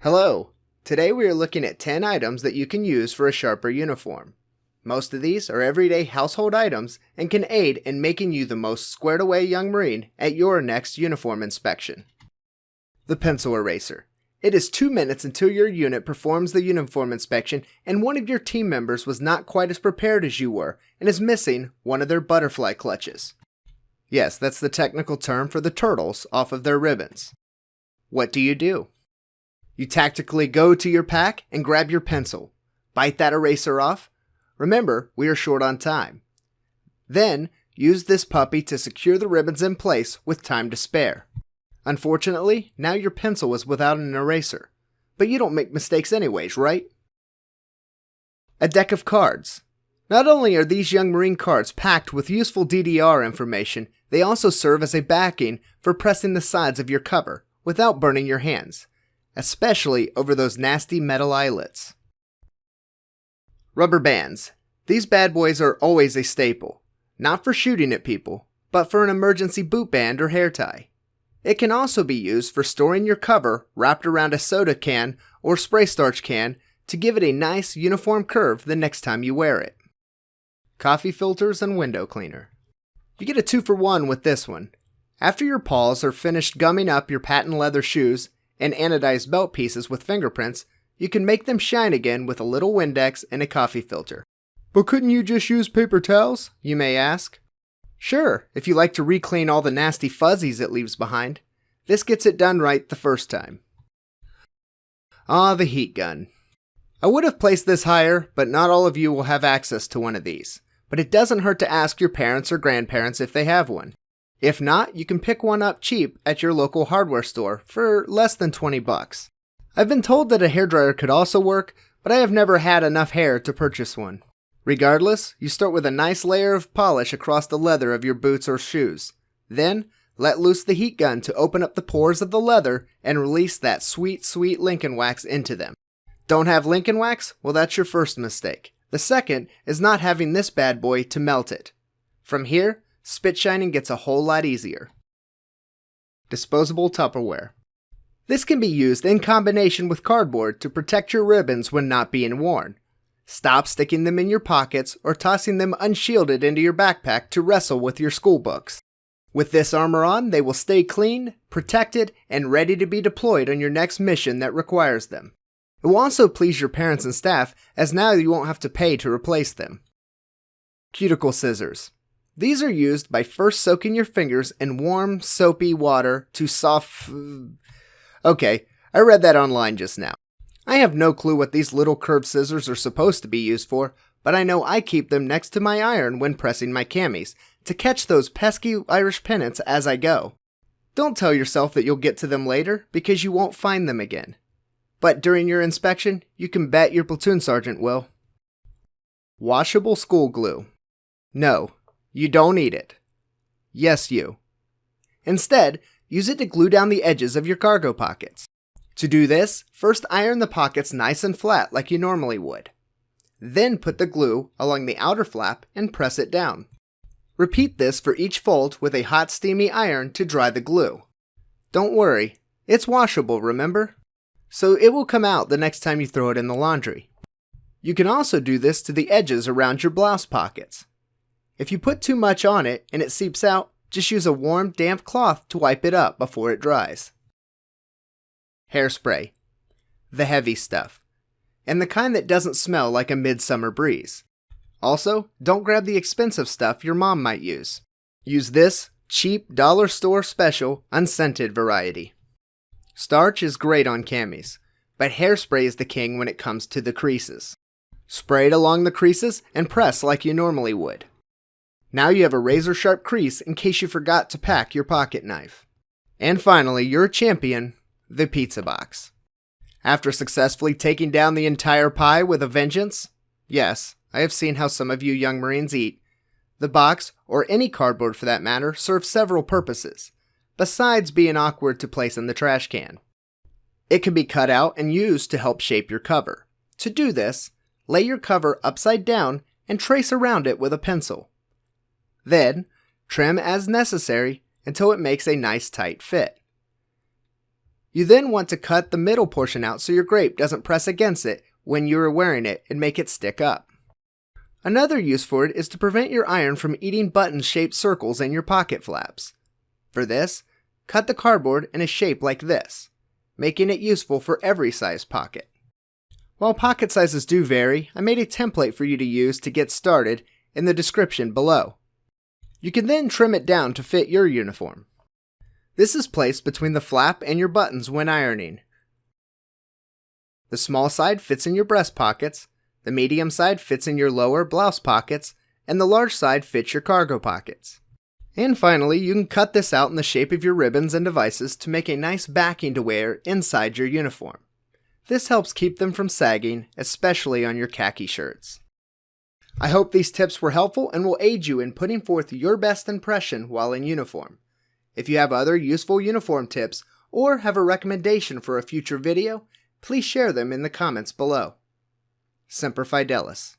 Hello! Today we are looking at 10 items that you can use for a sharper uniform. Most of these are everyday household items and can aid in making you the most squared away young Marine at your next uniform inspection. The pencil eraser. It is 2 minutes until your unit performs the uniform inspection and one of your team members was not quite as prepared as you were and is missing one of their butterfly clutches. Yes, that's the technical term for the turtles off of their ribbons. What do? You tactically go to your pack and grab your pencil. Bite that eraser off. Remember, we are short on time. Then, use this puppy to secure the ribbons in place with time to spare. Unfortunately, now your pencil is without an eraser. But you don't make mistakes anyways, right? A deck of cards. Not only are these young Marine cards packed with useful DDR information, they also serve as a backing for pressing the sides of your cover without burning your hands, especially over those nasty metal eyelets. Rubber bands. These bad boys are always a staple, not for shooting at people, but for an emergency boot band or hair tie. It can also be used for storing your cover wrapped around a soda can or spray starch can to give it a nice uniform curve the next time you wear it. Coffee filters and window cleaner. You get a 2-for-1 with this one. After your paws are finished gumming up your patent leather shoes and anodized belt pieces with fingerprints, you can make them shine again with a little Windex and a coffee filter. But couldn't you just use paper towels, you may ask? Sure, if you like to re-clean all the nasty fuzzies it leaves behind. This gets it done right the first time. The heat gun. I would have placed this higher, but not all of you will have access to one of these. But it doesn't hurt to ask your parents or grandparents if they have one. If not, you can pick one up cheap at your local hardware store for less than $20. I've been told that a hairdryer could also work, but I have never had enough hair to purchase one. Regardless, you start with a nice layer of polish across the leather of your boots or shoes. Then, let loose the heat gun to open up the pores of the leather and release that sweet, sweet Lincoln wax into them. Don't have Lincoln wax? Well, that's your first mistake. The second is not having this bad boy to melt it. From here, spit shining gets a whole lot easier. Disposable Tupperware. This can be used in combination with cardboard to protect your ribbons when not being worn. Stop sticking them in your pockets or tossing them unshielded into your backpack to wrestle with your school books. With this armor on, they will stay clean, protected, and ready to be deployed on your next mission that requires them. It will also please your parents and staff, as now you won't have to pay to replace them. Cuticle Scissors. These are used by first soaking your fingers in warm, soapy water to Okay, I read that online just now. I have no clue what these little curved scissors are supposed to be used for, but I know I keep them next to my iron when pressing my camis, to catch those pesky Irish pennants as I go. Don't tell yourself that you'll get to them later, because you won't find them again. But during your inspection, you can bet your platoon sergeant will. Washable school glue. No, you don't need it. Yes, you. Instead, use it to glue down the edges of your cargo pockets. To do this, first iron the pockets nice and flat like you normally would. Then put the glue along the outer flap and press it down. Repeat this for each fold with a hot steamy iron to dry the glue. Don't worry, it's washable, remember? So it will come out the next time you throw it in the laundry. You can also do this to the edges around your blouse pockets. If you put too much on it and it seeps out, just use a warm, damp cloth to wipe it up before it dries. Hairspray. The heavy stuff. And the kind that doesn't smell like a midsummer breeze. Also, don't grab the expensive stuff your mom might use. Use this cheap dollar store special unscented variety. Starch is great on camis, but hairspray is the king when it comes to the creases. Spray it along the creases and press like you normally would. Now you have a razor-sharp crease in case you forgot to pack your pocket knife. And finally, your champion, the pizza box. After successfully taking down the entire pie with a vengeance, yes, I have seen how some of you young Marines eat, the box, or any cardboard for that matter, serves several purposes, besides being awkward to place in the trash can. It can be cut out and used to help shape your cover. To do this, lay your cover upside down and trace around it with a pencil. Then, trim as necessary until it makes a nice tight fit. You then want to cut the middle portion out so your grape doesn't press against it when you are wearing it and make it stick up. Another use for it is to prevent your iron from eating button-shaped circles in your pocket flaps. For this, cut the cardboard in a shape like this, making it useful for every size pocket. While pocket sizes do vary, I made a template for you to use to get started in the description below. You can then trim it down to fit your uniform. This is placed between the flap and your buttons when ironing. The small side fits in your breast pockets, the medium side fits in your lower blouse pockets, and the large side fits your cargo pockets. And finally, you can cut this out in the shape of your ribbons and devices to make a nice backing to wear inside your uniform. This helps keep them from sagging, especially on your khaki shirts. I hope these tips were helpful and will aid you in putting forth your best impression while in uniform. If you have other useful uniform tips or have a recommendation for a future video, please share them in the comments below. Semper Fidelis.